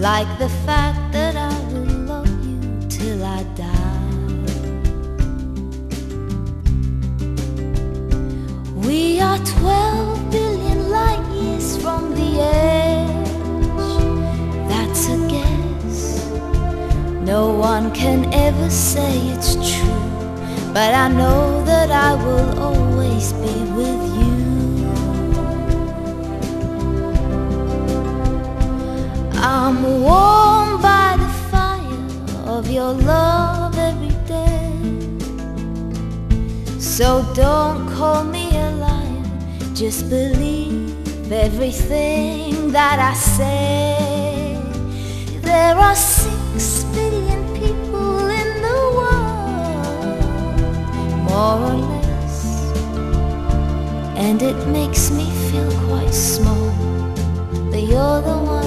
like the fact that I will love you till I die. We are 12 billion light years from the edge. That's a guess. No one can ever say it's true, but I know that I will always be with you. I'm warmed by the fire of your love every day. So don't call me a liar, just believe everything that I say. There are 6 billion people in the world, more or less, and it makes me feel quite small, but you're the one